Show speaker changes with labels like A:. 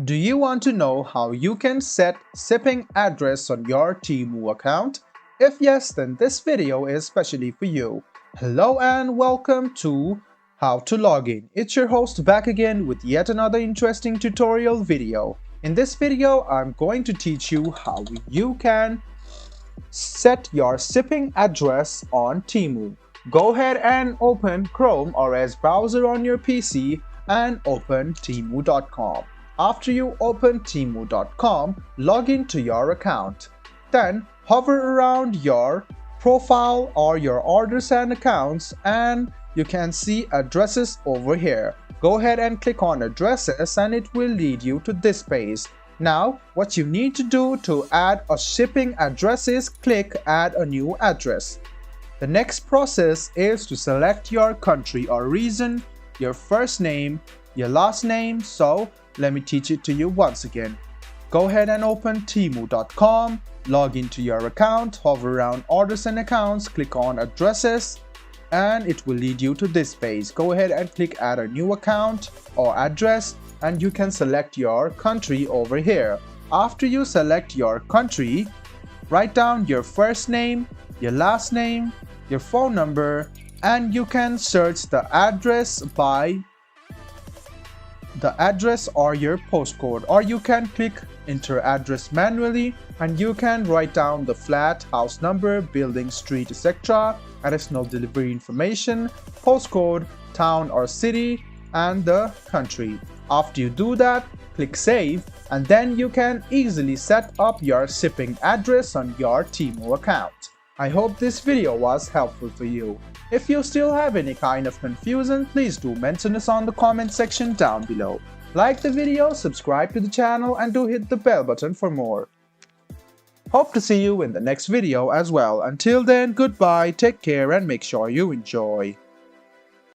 A: Do you want to know how you can set shipping address on your Temu account? If yes, then this video is specially for you. Hello and welcome to How to Log In. It's your host back again with yet another interesting tutorial video. In this video, I'm going to teach you how you can set your shipping address on Temu. Go ahead and open Chrome or Edge browser on your PC and open temu.com. After you open temu.com, log into your account. Then hover around your profile or your orders and accounts and you can see addresses over here. Go ahead and click on addresses and it will lead you to this page. Now what you need to do to add a shipping address is click add a new address. The next process is to select your country or region, your first name, your last name. So let me teach it to you once again. Go ahead and open temu.com, log into your account, hover around orders and accounts, click on addresses and it will lead you to this page. Go ahead and click add a new account or address and you can select your country over here. After you select your country, write down your first name, your last name, your phone number, and you can search the address by the address or your postcode, or you can click enter address manually and you can write down the flat, house number, building, street, etc., additional delivery information, postcode, town or city, and the country. After you do that, click save and then you can easily set up your shipping address on your Temu account. I hope this video was helpful for you. If you still have any kind of confusion, please do mention us on the comment section down below. Like the video, subscribe to the channel and do hit the bell button for more. Hope to see you in the next video as well. Until then, goodbye, take care and make sure you enjoy.